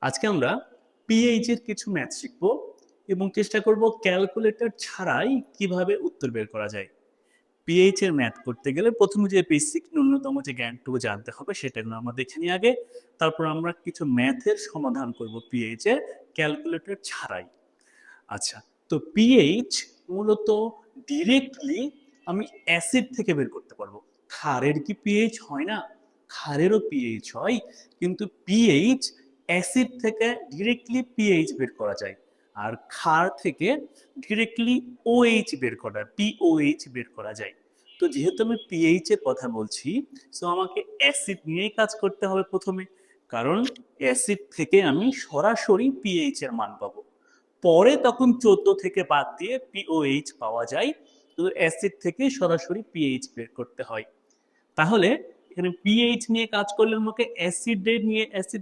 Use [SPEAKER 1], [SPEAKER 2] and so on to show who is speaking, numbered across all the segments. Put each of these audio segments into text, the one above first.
[SPEAKER 1] আজকে আমরা পিএইচ এর কিছু ম্যাথ শিখবো এবং চেষ্টা করব ক্যালকুলেটর ছাড়াই কিভাবে উত্তর বের করা যায়। পিএইচ এর ম্যাথ করতে গেলে প্রথমে যে বেসিক ন্যূনতম যে জ্ঞানটুকু জানতে হবে সেটাগুলো আমরা দেখে নিই আগে। তারপর আমরা কিছু ম্যাথের সমাধান করব পিএইচ এর ক্যালকুলেটর ছাড়াই। আচ্ছা, তো পিএইচ মূলত ডিরেক্টলি আমি অ্যাসিড থেকে বের করতে পারবো। ক্ষারের কি পিএইচ হয় না? ক্ষারেরও পিএইচ হয়, কিন্তু পিএইচ অ্যাসিড থেকে ডিরেক্টলি পিএইচ বের করা যায়। আর ক্ষার থেকে ডিরেক্টলি ওএইচ বের করা, পিওএইচ বের করা যায়। তো যেহেতু আমি পিএইচ এর কথা বলছি, সো আমাকে অ্যাসিড নিয়েই কাজ করতে হবে প্রথমে, কারণ অ্যাসিড থেকে আমি সরাসরি পিএইচ এর মান পাবো। পরে তখন 14 থেকে বাদ দিয়ে পিওএইচ পাওয়া যায়, তো অ্যাসিড থেকে সরাসরি পিএইচ বের করতে হয়। তাহলে এখানে পিএইচ নিয়ে কাজ করলে আমাকে অ্যাসিড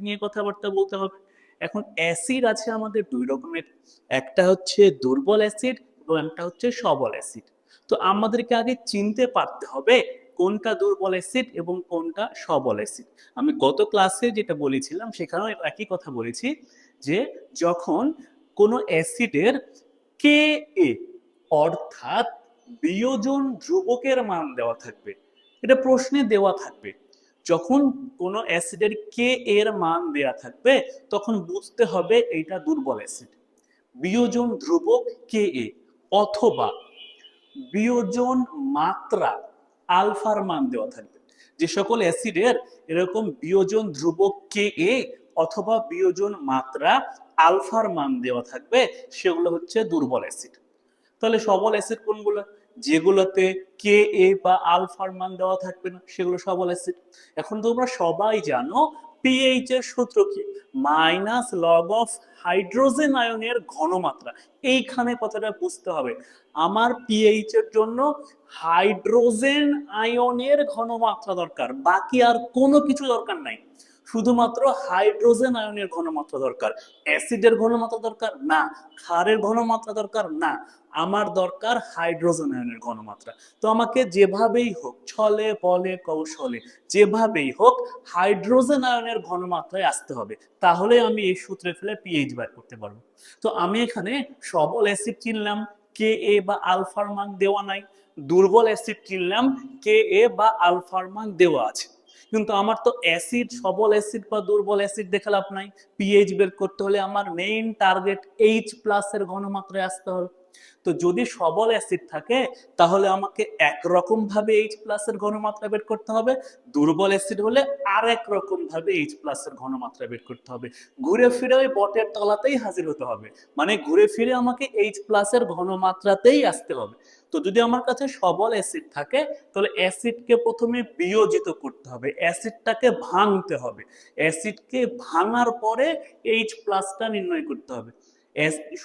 [SPEAKER 1] নিয়ে কথাবার্তা বলতে হবে। এখন অ্যাসিড আছে আমাদের দুই রকমের, একটা হচ্ছে দুর্বল অ্যাসিড এবং একটা হচ্ছে সবল অ্যাসিড। তো আমাদেরকে আগে চিনতে পারতে হবে কোনটা দুর্বল অ্যাসিড এবং কোনটা সবল অ্যাসিড। আমি গত ক্লাসে যেটা বলেছিলাম সেখানেও একই কথা বলেছি, যে যখন কোনো অ্যাসিডের কে এ অর্থাৎ বিয়োজন ধ্রুবকের মান দেওয়া থাকবে, এটা প্রশ্নে দেওয়া থাকবে। যখন কোনো অ্যাসিডের কে এর মান দেওয়া থাকবে তখন বুঝতে হবে এইটা দুর্বল অ্যাসিড। বিয়োজন ধ্রুবক কে এ অথবা বিয়োজন মাত্রা আলফার মান দেওয়া থাকবে। যে সকল অ্যাসিডের এরকম বিয়োজন ধ্রুবক কে এ অথবা বিয়োজন মাত্রা আলফার মান দেওয়া থাকবে সেগুলো হচ্ছে দুর্বল অ্যাসিড। তাহলে সবল অ্যাসিড কোনগুলো? যেগুলোতে কে এ বা আলফার মান দেওয়া থাকবে না সেগুলো সবল অ্যাসিড। এখন তোমরা সবাই জানো পিএইচ এর সূত্র কি? মাইনাস লগ অফ হাইড্রোজেন আয়নের ঘনমাত্রা। এইখানে কথাটা বুঝতে হবে, আমার পিএইচ এর জন্য হাইড্রোজেন আয়নের ঘনমাত্রা দরকার, বাকি আর কোনো কিছু দরকার নাই। শুধুমাত্র হাইড্রোজেন আয়নের ঘনমাত্রা দরকার। অ্যাসিডের ঘনমাত্রা দরকার না, ক্ষারের ঘনমাত্রা দরকার না, আমার দরকার হাইড্রোজেন আয়নের ঘনমাত্রা। তো আমাকে যেভাবেই হোক, ছলে বলে কৌশলে, যেভাবেই হোক হাইড্রোজেন আয়নের ঘনমাত্রায় আসতে হবে, তাহলে আমি এই সূত্রে ফেলে পিএইচ বার করতে পারবো। তো আমি এখানে সবল অ্যাসিড চিনলাম, কে এ বা আলফার মান দেওয়া নাই। দুর্বল অ্যাসিড চিনলাম, কে এ বা আলফার মান দেওয়া আছে। কিন্তু আমার তো অ্যাসিড, সবল অ্যাসিড বা দুর্বল অ্যাসিড দেখে লাভ নাই। পিএইচ বের করতে হলে আমার মেইন টার্গেট এইচ প্লাস এর ঘনমাত্রায় আসতে হবে। তো যদি সবল অ্যাসিড থাকে তাহলে আমাকে একরকম ভাবে এইচ প্লাস এর ঘনমাত্রা বের করতে হবে, দুর্বল অ্যাসিড হলে আর এক রকম ভাবে এইচ প্লাস এর ঘনমাত্রা বের করতে হবে। ঘুরে ফিরে ওই বটের তলাতেই হাজির হতে হবে, মানে ঘুরে ফিরে আমাকে এইচ প্লাস এর ঘনমাত্রাতেই আসতে হবে। তো যদি আমার কাছে সবল অ্যাসিড থাকে তাহলে অ্যাসিডকে প্রথমে বিয়োজিত করতে হবে, অ্যাসিডটাকে ভাঙতে হবে, অ্যাসিডকে ভাঙার পরে এইচ প্লাসটা নির্ণয় করতে হবে।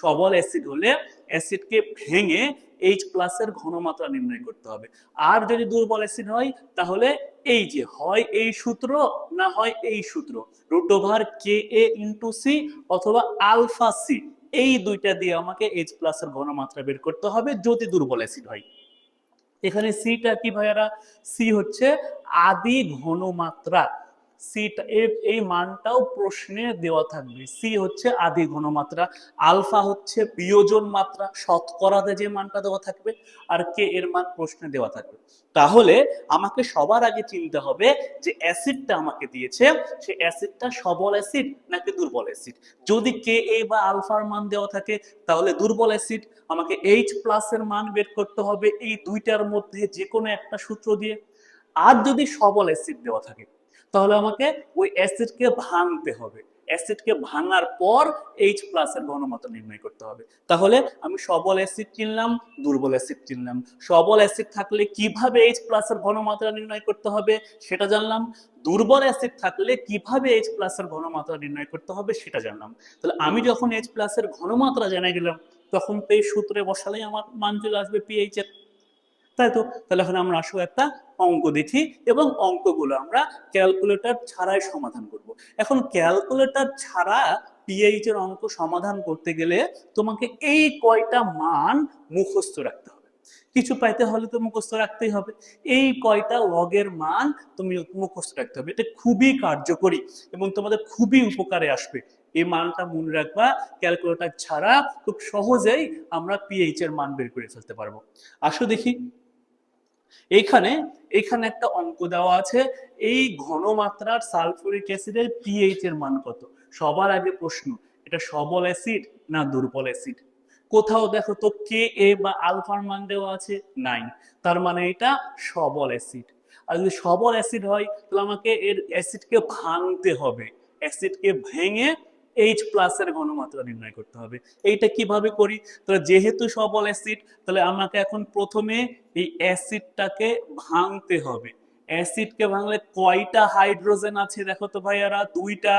[SPEAKER 1] সবল অ্যাসিড হলে অ্যাসিডকে ভেঙে এইচ প্লাস এর ঘনমাত্রা নির্ণয় করতে হবে। আর যদি দুর্বল অ্যাসিড হয় তাহলে এই যে হয় এই সূত্র, না হয় এই সূত্র, রুট ওভার কে এ ইন্টু সি অথবা আলফা সি, এই দুইটা দিয়ে আমাকে এইচ প্লাস এর ঘনমাত্রা বের করতে হবে যদি দুর্বল অ্যাসিড হয়। এখানে সিটা কি ভাইয়ারা? সি হচ্ছে আদি ঘনমাত্রা। সিটা এই মানটাও প্রশ্নে দেওয়া থাকবে, সি হচ্ছে আদি ঘনমাত্রা, আলফা হচ্ছে বিয়োজন মাত্রা, শতকরাতে যে মানটা দেওয়া থাকবে, আর কে এর মান প্রশ্নে দেওয়া থাকবে। তাহলে আমাকে সবার আগে চিনতে হবে যে অ্যাসিডটা আমাকে দিয়েছে, সে অ্যাসিডটা সবল অ্যাসিড নাকি দুর্বল অ্যাসিড। যদি কে এ বা আলফার মান দেওয়া থাকে তাহলে দুর্বল অ্যাসিড, আমাকে এইচ প্লাস এর মান বের করতে হবে এই দুইটার মধ্যে যে কোনো একটা সূত্র দিয়ে। আর যদি সবল অ্যাসিড দেওয়া থাকে তাহলে আমাকে ওই অ্যাসিডকে ভাঙতে হবে, অ্যাসিডকে ভাঙার পর এইচ প্লাস এর ঘনমাত্রা নির্ণয় করতে হবে। তাহলে আমি সবল অ্যাসিড চিনলাম, দুর্বল অ্যাসিড চিনলাম। সবল অ্যাসিড থাকলে কিভাবে এইচ প্লাস এর ঘনমাত্রা নির্ণয় করতে হবে সেটা জানলাম, দুর্বল অ্যাসিড থাকলে কিভাবে এইচ প্লাস এর ঘনমাত্রা নির্ণয় করতে হবে সেটা জানলাম। তাহলে আমি যখন এইচ প্লাস এর ঘনমাত্রা জেনে গেলাম তখন তো এই সূত্রে বসালেই আমার মান চলে আসবে পিএইচ এর, তাই তো? তাহলে এখন আমরা আসলে একটা অঙ্ক দেখি এবং অঙ্কগুলো আমরা ক্যালকুলেটর ছাড়াই সমাধান করব। এখন ক্যালকুলেটর ছাড়া পিএইচ এর অঙ্ক সমাধান করতে গেলে তোমাকে এই কয়টা মান মুখস্থ রাখতে হবে। কিছু পাইতে হলে তো মুখস্থ রাখতেই হবে। এই কয়টা লগের মান তুমি মুখস্থ রাখতে হবে, এটা খুবই কার্যকরী এবং তোমাদের খুবই উপকারে আসবে এই মানটা মনে রাখবা, ক্যালকুলেটর ছাড়া খুব সহজেই আমরা পিএইচ এর মান বের করে ফেলতে পারবো। আসো দেখি, এইখানে এখানে একটা অঙ্ক দেওয়া আছে, এই ঘনমাত্রার সালফিউরিক অ্যাসিডের পিএইচ এর মান কত। সবার আগে প্রশ্ন, এটা সবল অ্যাসিড না দুর্বল অ্যাসিড? কোথাও দেখো তো কে এ বা আলফার মান দেওয়া আছে? নাই, তার মানে এটা সবল অ্যাসিড। আর যদি সবল অ্যাসিড হয় তাহলে আমাকে এর অ্যাসিডকে ভাঙতে হবে, অ্যাসিডকে ভেঙে এইচ প্লাসের ঘনমাত্রা নির্ণয় করতে হবে। এইটা কিভাবে করি? তাহলে যেহেতু সবল অ্যাসিড, তাহলে আমাকে এখন প্রথমে এই অ্যাসিডটাকে ভাঙতে হবে। অ্যাসিডকে ভাঙলে কয়টা হাইড্রোজেন আছে দেখো তো ভাইয়ারা? দুইটা।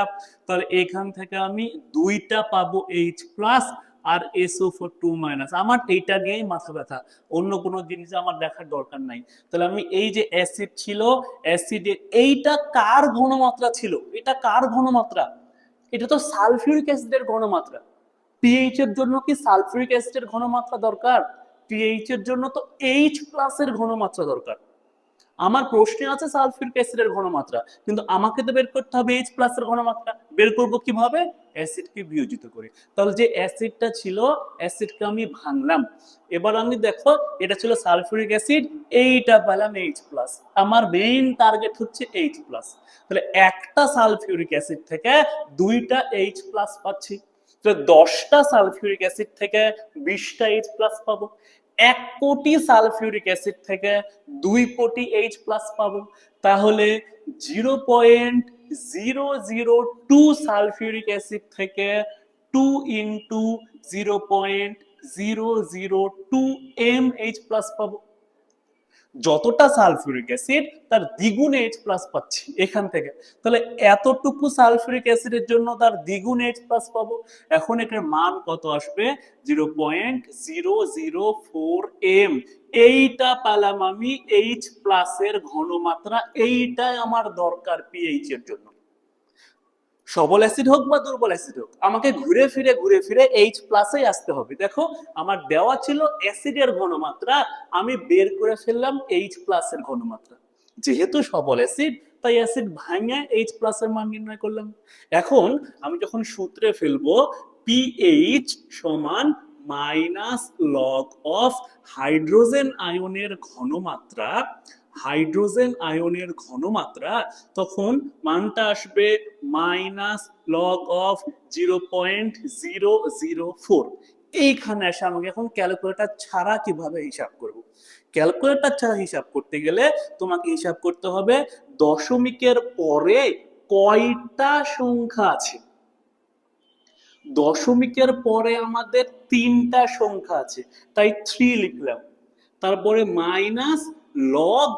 [SPEAKER 1] তাহলে এখান থেকে আমি দুইটা পাবো এইচ প্লাস আর SO4 2-। আমার এইটা নিয়েই মাথা ব্যথা, অন্য কোনো জিনিস আমার দেখার দরকার নাই। তাহলে আমি এই যে অ্যাসিড ছিল, অ্যাসিডে এইটা কার ঘনমাত্রা ছিল? এটা কার ঘনমাত্রা? এটা তো সালফিউরিক অ্যাসিডের ঘনমাত্রা। পিএইচ এর জন্য কি সালফিউরিক অ্যাসিডের ঘনমাত্রা দরকার? পিএইচ এর জন্য তো এইচ প্লাসের ঘনমাত্রা দরকার। আমার প্রশ্নে আছে সালফিউরিক অ্যাসিডের ঘনমাত্রা, কিন্তু আমাকে তো বের করতে হবে এইচ প্লাসের ঘনমাত্রা। বের করব কিভাবে? অ্যাসিডকে বিয়োজিত করে। তাহলে যে অ্যাসিডটা ছিল, অ্যাসিডকে আমি ভাঙলাম। এবার আমি দেখো, এটা ছিল সালফিউরিক অ্যাসিড, এইটা পেলাম এইচ প্লাস। আমার মেইন টার্গেট হচ্ছে এইচ প্লাস। তাহলে একটা সালফিউরিক অ্যাসিড থেকে দুইটা এইচ প্লাস পাচ্ছি। তো 10টা সালফিউরিক অ্যাসিড থেকে 20টা এইচ প্লাস পাবো। 1 কোটি সালফিউরিক অ্যাসিড থেকে 2 কোটি এইচ প্লাস পাবো। তাহলে 0.002 সালফিউরিক অ্যাসিড থেকে 2 ইন্টু 0.002 mH প্লাস পাবো। যতটা সালফিউরিক অ্যাসিড তার দ্বিগুণ এইচ প্লাস পাচ্ছি এখান থেকে। তাহলে এতটুকু সালফিউরিক অ্যাসিডের জন্য তার দ্বিগুণ এইচ প্লাস পাবো। এখন এটার মান কত আসবে? 0.004 m। এইটা পেলাম আমি এইচ প্লাসের ঘনমাত্রা, এইটাই আমার দরকার পিএইচ এর জন্য। সবল অ্যাসিড হোক বা দুর্বল অ্যাসিড হোক, আমাকে ঘুরে ফিরে এইচ প্লাসেই আসতে হবে। দেখো, আমার দেওয়া ছিল অ্যাসিডের ঘনমাত্রা, আমি বের করে ফেললাম এইচ প্লাসের ঘনমাত্রা। যেহেতু সবল অ্যাসিড, তাই অ্যাসিড ভাঙে এইচ প্লাসের মান নির্ণয় করলাম। এখন আমি যখন সূত্রে ফেলবো পিএইচ সমান মাইনাস লগ অফ হাইড্রোজেন আয়নের ঘনমাত্রা, হাইড্রোজেন আয়নের ঘনমাত্রা, তখন মানটা আসবে মাইনাস লগ অফ 0.004। এইখানে এসে আমাকে এখন ক্যালকুলেটর ছাড়া কিভাবে হিসাব করব? ক্যালকুলেটর ছাড়া হিসাব করতে গেলে তোমাকে হিসাব করতে হবে দশমিকের পরে কয়টা সংখ্যা আছে। দশমিকের পরে আমাদের 3টা সংখ্যা আছে, তাই 3 লিখলাম। তারপরে মাইনাস লগ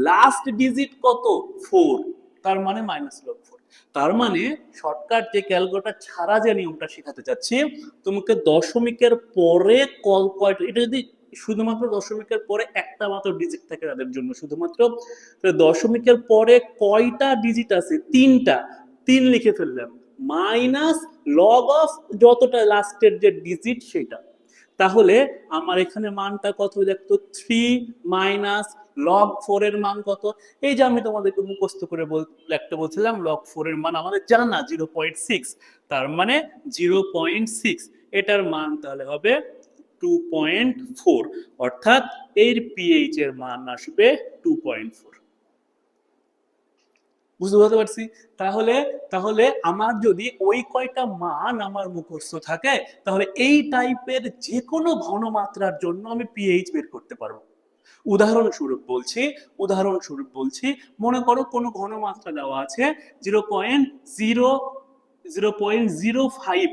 [SPEAKER 1] লাস্ট ডিজিট কত? 4, তার মানে মাইনাস লগ 4। তার মানে শর্টকাট যে ক্যালকুলেটর ছাড়া যে নিয়মটা শেখাতে যাচ্ছি, তোমাকে দশমিকের পরে কয়টা, এটা যদি শুধুমাত্র দশমিকের পরে একটা মাত্র ডিজিট থাকে তাদের জন্য শুধুমাত্র, দশমিকের পরে কয়টা ডিজিট আছে? 3টা। 3 লিখে ফেললাম, মাইনাস লগ অফ যতটা লাস্টের যে ডিজিট সেটা। তাহলে আমার এখানে মানটা কত দেখতো? 3 মাইনাস লগ 4 এর মান কত? এই যে আমি তোমাদেরকে মুখস্থ করে লিখতে বলছিলাম, লগ 4 এর মান আমাদের জানা 0.6, তার মানে 0.6, এটার মান তাহলে হবে 2.4, অর্থাৎ এর পিএইচ এর মান আসবে 2.4। বুঝতে পারছি? তাহলে তাহলে আমার যদি ওই কয়টা মান আমার মুখস্থ থাকে, তাহলে এই টাইপের যে কোনো ঘনমাত্রার জন্য আমি পিএইচ বের করতে পারবো। উদাহরণস্বরূপ বলছি, মনে করো কোনো ঘনমাত্রা দেওয়া আছে 0.05,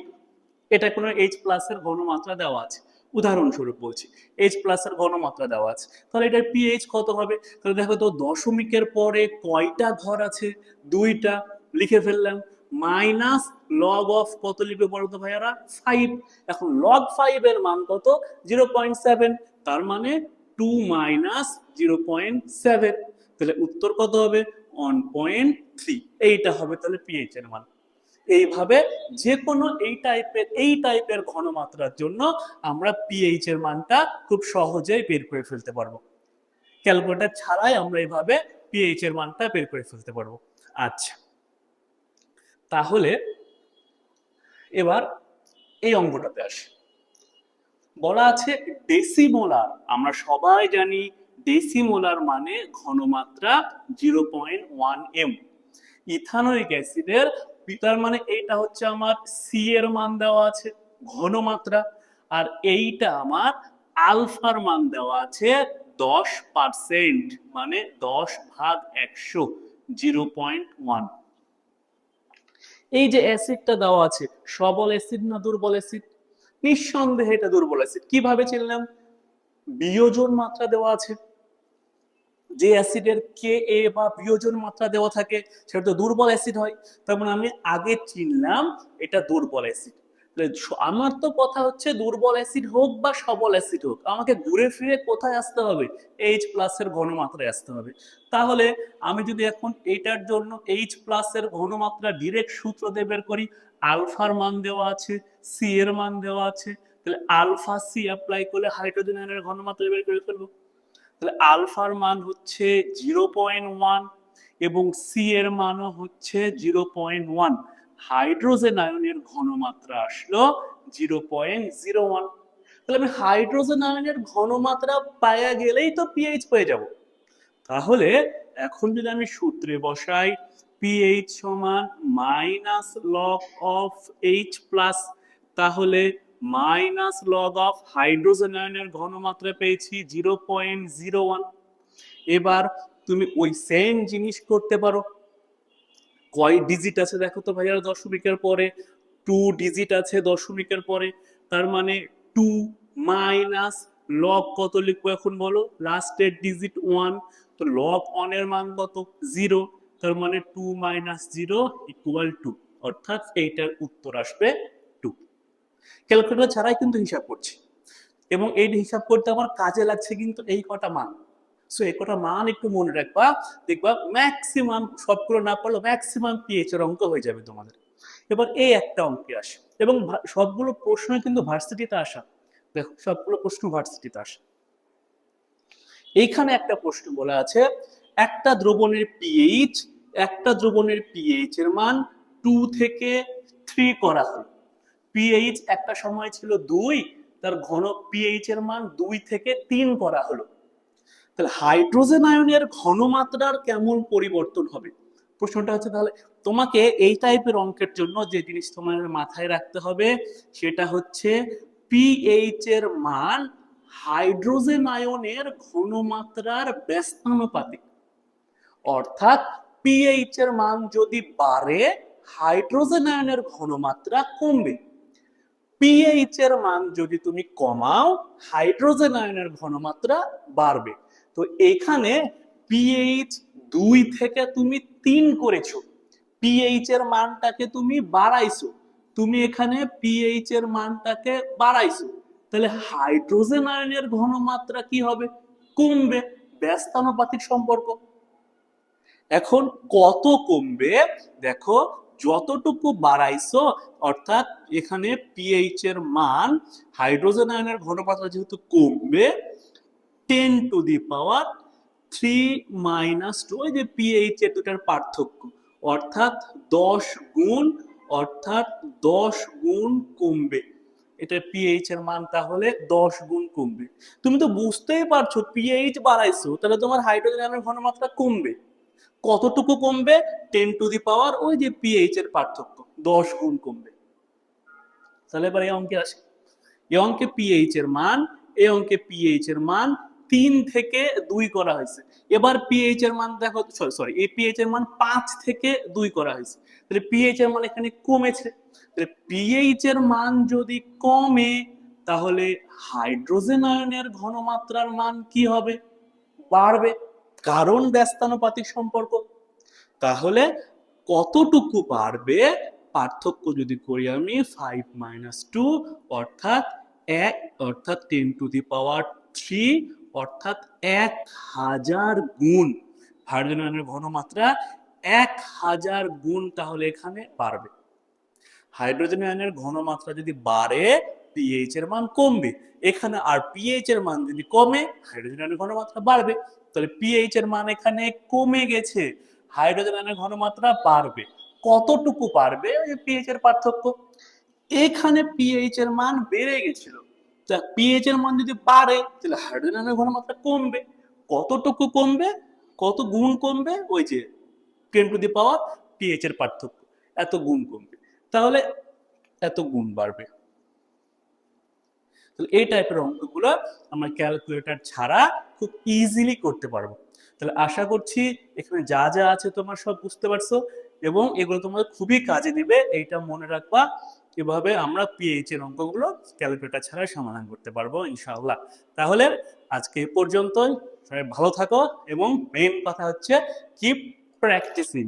[SPEAKER 1] এটা কোনো এইচ প্লাসের ঘনমাত্রা দেওয়া আছে। উদাহরণস্বরূপ বলছি, এইচ প্লাসের ঘনমাত্রা দেওয়া আছে, তাহলে এটার পিএইচ কত হবে? তাহলে দেখো তো দশমিকের পরে কয়টা ঘর আছে? 2টা, লিখে ফেললাম। মাইনাস লগ অফ কত লিখবে বলো তো ভাইয়ারা? 5। এখন লগ 5 এর মান কত? 0.7, তার মানে 2 মাইনাস 0.7, তাহলে উত্তর কত হবে? 1.3। এইটা হবে তাহলে পিএইচ এর মান। এইভাবে যে কোনো এই টাইপের ঘনমাত্রার জন্য আমরা পিএইচ এর মানটা খুব সহজেই বের করে ফেলতে পারবো। ক্যালকুলেটর ছাড়াই আমরা এইভাবে পিএইচ এর মানটা বের করে ফেলতে পারবো। আচ্ছা, তাহলে এবার এই অঙ্কটাতে আসি, বলা আছে ডেসিমোলার। আমরা সবাই জানি ডেসিমোলার মানে ঘনমাত্রা 0.1 m। ইথানোয়িক অ্যাসিডের, তার মানে এইটা হচ্ছে আমার সি এর মান দেওয়া আছে ঘনমাত্রা, আর এইটা আমার আলফার মান দেওয়া আছে 10%, মানে 10/100, 0.1। এই যে অ্যাসিডটা দেওয়া আছে, সবল অ্যাসিড না দুর্বল অ্যাসিড? নিঃসন্দেহে এটা দুর্বল অ্যাসিড। কিভাবে চিনলাম? বিয়োজন মাত্রা দেওয়া আছে, যে অ্যাসিডের কে এ বা বিয়োজন মাত্রা দেওয়া থাকে সেটা তো দুর্বল অ্যাসিড হয়। তার মানে আমি আগে চিনলাম এটা দুর্বল অ্যাসিড। আমার তো কথা হচ্ছে দুর্বল অ্যাসিড হোক বা সবল অ্যাসিড হোক, আমাকে ঘুরে ফিরে কোথায় আসতে হবে? এইচ প্লাসের ঘনমাত্রায় আসতে হবে। তাহলে আমি যদি এখন এইটার জন্য এইচ প্লাসের ঘনমাত্রা ডিরেক্ট সূত্র দিয়ে বের করি, আলফার মান দেওয়া আছে, সি এর মান দেওয়া আছে, তাহলে আলফা সি অ্যাপ্লাই করলে হাইড্রোজেন আয়নের ঘনমাত্রা বের করে ফেলবো। তাহলে আলফার মান হচ্ছে 0.1 এবং সি এর মানও হচ্ছে 0.1। হাইড্রোজেন আয়নের ঘনমাত্রা আসলো 0.01। তাহলে আমি হাইড্রোজেন আয়নের ঘনমাত্রা পাওয়া গেলেই তো পিএইচ পেয়ে যাব। তাহলে এখন যদি আমি সূত্রে বসাই পিএইচ সমান minus log of H plus, তাহলে মাইনাস লগ অফ হাইড্রোজেন আয়নের ঘনমাত্রা পেয়েছি 0.01। এবার তুমি ওই সেম জিনিস করতে পারো। কয় ডিজিট আছে দেখো তো ভাইয়া দশমিকের পরে? 2 ডিজিট আছে দশমিকের পরে। তার মানে 2 মাইনাস লগ কত লিখবো এখন বলো? লাস্টের ডিজিট 1, তো লগ 1 এর মান কত? 0। তার মানে 2 মাইনাস 0 ইকুয়াল 2, অর্থাৎ এইটার উত্তর আসবে 2। ক্যালকুলেটর ছাড়াই কিন্তু হিসাব করছি, এবং এই হিসাব করতে আমার কাজে লাগছে কিন্তু এই কটা মান। সো এই কটা মান একটু মনে রাখবা, দেখবা ম্যাক্সিমাম, সবগুলো না পারলেও ম্যাক্সিমাম পিএইচ এর অঙ্ক হয়ে যাবে তোমাদের। এবার এই একটা অঙ্কে আসে, এবং সবগুলো প্রশ্ন কিন্তু ভার্সিটিতে আসা। দেখো সবগুলো প্রশ্ন ভার্সিটিতে আসে। এইখানে একটা প্রশ্ন বলা আছে, একটা দ্রবণের পিএইচ, একটা দ্রবণের পিএইচ এর মান 2 থেকে 3 করা হলো। পিএইচ একটা সময় ছিল 2, তার ঘন পিএইচ এর মান 2 থেকে 3 করা হলো। তাহলে হাইড্রোজেন আয়নের ঘনমাত্রার কেমন পরিবর্তন হবে? প্রশ্নটা হচ্ছে, তাহলে তোমাকে এই টাইপের অঙ্কের জন্য যে জিনিস তোমার মাথায় রাখতে হবে সেটা হচ্ছে পিএইচ এর মান হাইড্রোজেন আয়নের ঘনমাত্রার ব্যস্তানুপাতিক। অর্থাৎ পিএইচ এর মান যদি বাড়ে, হাইড্রোজেন আয়নের ঘনমাত্রা কমবে। পিএইচ এর মান যদি তুমি কমাও, হাইড্রোজেন আয়নের ঘনমাত্রা বাড়বে। তো এখানে পিএইচ 2 থেকে তুমি 3 করেছো, পিএইচ এর মানটাকে তুমি বাড়াইছো, তুমি এখানে পিএইচ এর মানটাকে বাড়াইছো, তাহলে হাইড্রোজেন আয়নের ঘনমাত্রা কি হবে? কমবে। ব্যস্তানুপাতিক সম্পর্ক। এখন কত কমবে? দেখো যতটুকু বাড়াইছো, অর্থাৎ এখানে পিএইচ এর মান, হাইড্রোজেন আয়নের ঘনমাত্রা যেহেতু কমবে, 10⁻³ ওই যে পিএইচ এর দুটার পার্থক্য, অর্থাৎ 10 গুণ, অর্থাৎ 10 গুণ কমবে। এটা পিএইচ এর মান তাহলে 10 গুণ কমবে। তুমি তো বুঝতেই পারছো পিএইচ বাড়াইছো, তাহলে তোমার হাইড্রোজেন আয়নের ঘনমাত্রা কমবে। কতটুকু কমবে? 10⁻, ওই যে পিএইচ এর পার্থক্য, 10 গুণ কমবে। তাহলে এবার এই অঙ্কে আসে, এই অঙ্কে পিএইচ এর মান, এই অঙ্কে পিএইচ এর মান 3 থেকে 2 করা হয়েছে। এবার পিএইচ এর মান দেখো, সরি এই পিএইচ এর মান 5 থেকে 2 করা হয়েছে, তাহলে পিএইচ এর মান এখানে কমেছে। তাহলে পিএইচ এর মান যদি কমে, তাহলে হাইড্রোজেন আয়নের ঘনমাত্রার মান কি হবে? বাড়বে, কারণ ব্যস্তানুপাতিক সম্পর্ক। তাহলে কতটুকু বাড়বে? পার্থক্য যদি করি আমি 5 - 2, অর্থাৎ 1, অর্থাৎ 10⁻³ অর্থাৎ 1000 গুণ। হাইড্রোজেন আয়নের ঘনমাত্রা 1000 গুণ তাহলে এখানে বাড়বে। হাইড্রোজেন আয়নের ঘনমাত্রা যদি বাড়ে, পিএইচ এর মান কমবে এখানে, আর পিএইচ এর মান যদি কমে, হাইড্রোজেন আয়নের ঘনমাত্রা বাড়বে। তাহলে পিএইচ এর মান এখানে কমে গেছে, হাইড্রোজেন আয়নের ঘনমাত্রা বাড়বে। কতটুকু বাড়বে? ওই পিএইচ এর পার্থক্য। এখানে পিএইচ এর মান বেড়ে গেছিল। তা পিএইচ এর মান যদি বাড়ে তাহলে হাইড্রোজেন আয়নের ঘনমাত্রা কমবে। কতটুকু কমবে, কত গুণ কমবে, ওই যে 10⁻⁴ পিএইচ এর পার্থক্য, এত গুণ কমবে, তাহলে এত গুণ বাড়বে। তাহলে এই টাইপের অঙ্কগুলো আমরা ক্যালকুলেটর ছাড়া খুব ইজিলি করতে পারবো। তাহলে আশা করছি এখানে যা যা আছে তোমরা সব বুঝতে পারছো এবং এগুলো তোমাদের খুবই কাজে দিবে, এইটা মনে রাখবা। এভাবে আমরা পিএইচ এর অঙ্কগুলো ক্যালকুলেটর ছাড়া সমাধান করতে পারবো ইনশাআল্লাহ। তাহলে আজকে এই পর্যন্তই, সবাই ভালো থাকো এবং মেইন কথা হচ্ছে কিপ প্র্যাকটিসিং।